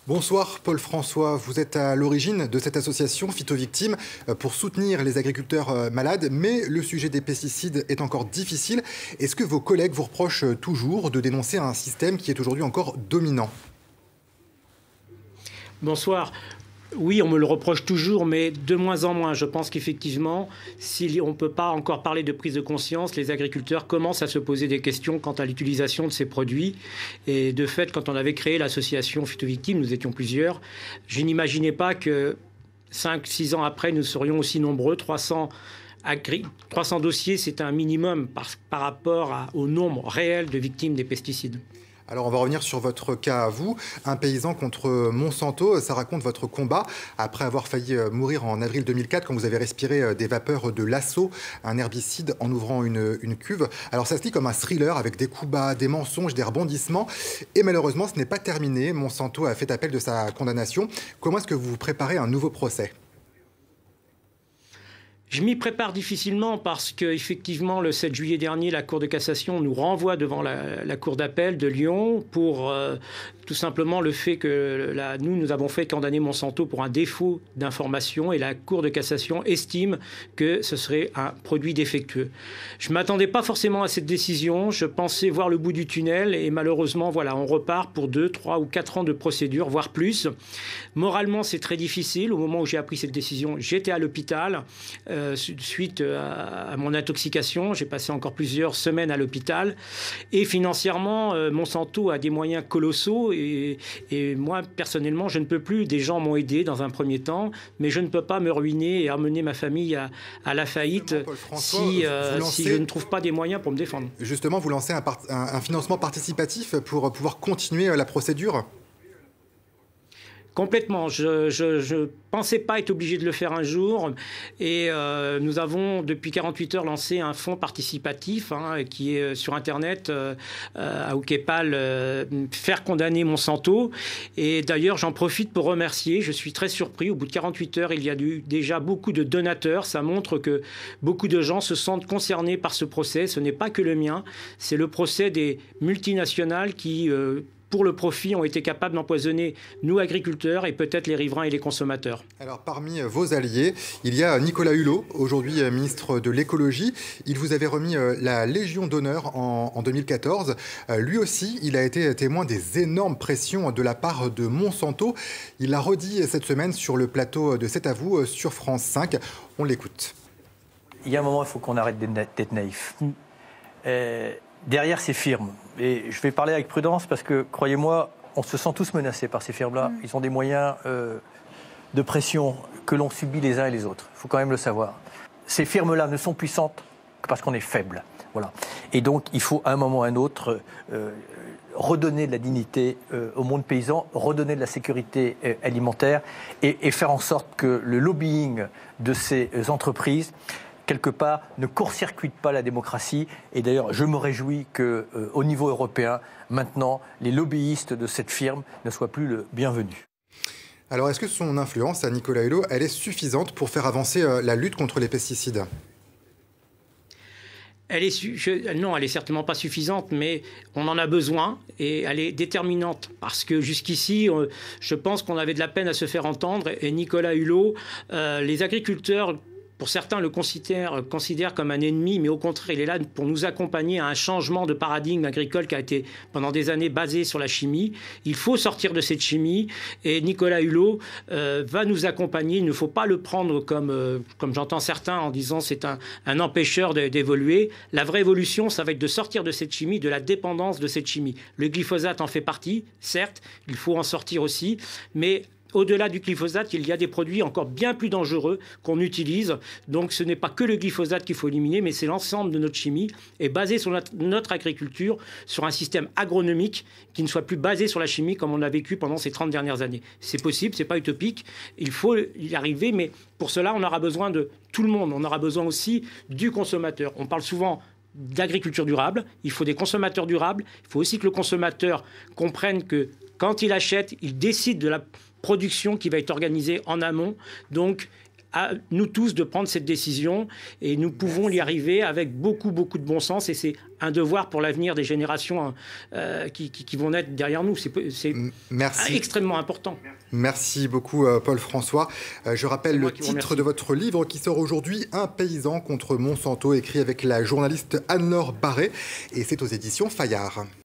Bonsoir Paul François, vous êtes à l'origine de cette association Phytovictimes pour soutenir les agriculteurs malades, mais le sujet des pesticides est encore difficile. Est-ce que vos collègues vous reprochent toujours de dénoncer un système qui est aujourd'hui encore dominant? Bonsoir. Oui, on me le reproche toujours, mais de moins en moins. Je pense qu'effectivement, si on ne peut pas encore parler de prise de conscience, les agriculteurs commencent à se poser des questions quant à l'utilisation de ces produits. Et de fait, quand on avait créé l'association Phytovictimes, nous étions plusieurs, je n'imaginais pas que 5-6 ans après, nous serions aussi nombreux, 300 dossiers, c'est un minimum par rapport au nombre réel de victimes des pesticides. Alors on va revenir sur votre cas à vous. Un paysan contre Monsanto, ça raconte votre combat après avoir failli mourir en avril 2004 quand vous avez respiré des vapeurs de Lasso, un herbicide, en ouvrant une cuve. Alors ça se lit comme un thriller avec des coups bas, des mensonges, des rebondissements. Et malheureusement, ce n'est pas terminé. Monsanto a fait appel de sa condamnation. Comment est-ce que vous vous préparez à un nouveau procès ? Je m'y prépare difficilement parce qu'effectivement, le 7 juillet dernier, la Cour de cassation nous renvoie devant la Cour d'appel de Lyon pour tout simplement le fait que nous avons fait condamner Monsanto pour un défaut d'information et la Cour de cassation estime que ce serait un produit défectueux. Je ne m'attendais pas forcément à cette décision, je pensais voir le bout du tunnel et malheureusement, voilà, on repart pour 2, 3 ou 4 ans de procédure, voire plus. Moralement, c'est très difficile. Au moment où j'ai appris cette décision, j'étais à l'hôpital. Suite à mon intoxication, j'ai passé encore plusieurs semaines à l'hôpital. Et financièrement, Monsanto a des moyens colossaux. Et moi, personnellement, je ne peux plus. Des gens m'ont aidé dans un premier temps, mais je ne peux pas me ruiner et amener ma famille à la faillite si je ne trouve pas des moyens pour me défendre. Justement, vous lancez un financement participatif pour pouvoir continuer la procédure ? Complètement. Je ne pensais pas être obligé de le faire un jour. Et nous avons, depuis 48 heures, lancé un fonds participatif qui est sur Internet, à Ouképal, faire condamner Monsanto. Et d'ailleurs, j'en profite pour remercier. Je suis très surpris. Au bout de 48 heures, il y a déjà beaucoup de donateurs. Ça montre que beaucoup de gens se sentent concernés par ce procès. Ce n'est pas que le mien. C'est le procès des multinationales qui... pour le profit, ont été capables d'empoisonner nous, agriculteurs, et peut-être les riverains et les consommateurs. Alors, parmi vos alliés, il y a Nicolas Hulot, aujourd'hui ministre de l'écologie. Il vous avait remis la Légion d'honneur en 2014. Lui aussi, il a été témoin des énormes pressions de la part de Monsanto. Il l'a redit cette semaine sur le plateau de C'est à vous sur France 5. On l'écoute. Il y a un moment, il faut qu'on arrête d'être naïf. Derrière ces firmes, et je vais parler avec prudence parce que, croyez-moi, on se sent tous menacés par ces firmes-là. Ils ont des moyens de pression que l'on subit les uns et les autres. Il faut quand même le savoir. Ces firmes-là ne sont puissantes que parce qu'on est faible. Voilà. Et donc, il faut à un moment ou à un autre redonner de la dignité au monde paysan, redonner de la sécurité alimentaire et faire en sorte que le lobbying de ces entreprises quelque part, ne court-circuite pas la démocratie. Et d'ailleurs, je me réjouis qu'au niveau européen, maintenant, les lobbyistes de cette firme ne soient plus le bienvenu. Alors, est-ce que son influence à Nicolas Hulot, elle est suffisante pour faire avancer la lutte contre les pesticides ? Non, elle est certainement pas suffisante, mais on en a besoin et elle est déterminante parce que jusqu'ici, je pense qu'on avait de la peine à se faire entendre. Et Nicolas Hulot, les agriculteurs... Pour certains, le considèrent comme un ennemi, mais au contraire, il est là pour nous accompagner à un changement de paradigme agricole qui a été pendant des années basé sur la chimie. Il faut sortir de cette chimie et Nicolas Hulot va nous accompagner. Il ne faut pas le prendre comme j'entends certains en disant c'est un empêcheur d'évoluer. La vraie évolution, ça va être de sortir de cette chimie, de la dépendance de cette chimie. Le glyphosate en fait partie, certes, il faut en sortir aussi, mais au-delà du glyphosate, il y a des produits encore bien plus dangereux qu'on utilise. Donc ce n'est pas que le glyphosate qu'il faut éliminer, mais c'est l'ensemble de notre chimie et basé sur notre agriculture, sur un système agronomique qui ne soit plus basé sur la chimie comme on a vécu pendant ces 30 dernières années. C'est possible, c'est pas utopique, il faut y arriver, mais pour cela, on aura besoin de tout le monde. On aura besoin aussi du consommateur. On parle souvent d'agriculture durable, il faut des consommateurs durables, il faut aussi que le consommateur comprenne que quand il achète, il décide de la production qui va être organisée en amont. Donc, à nous tous de prendre cette décision et nous pouvons y arriver avec beaucoup de bon sens et c'est un devoir pour l'avenir des générations qui vont naître derrière nous. C'est extrêmement important. Merci beaucoup Paul-François. Je rappelle le titre de votre livre qui sort aujourd'hui, Un paysan contre Monsanto, écrit avec la journaliste Anne-Laure Barré et c'est aux éditions Fayard.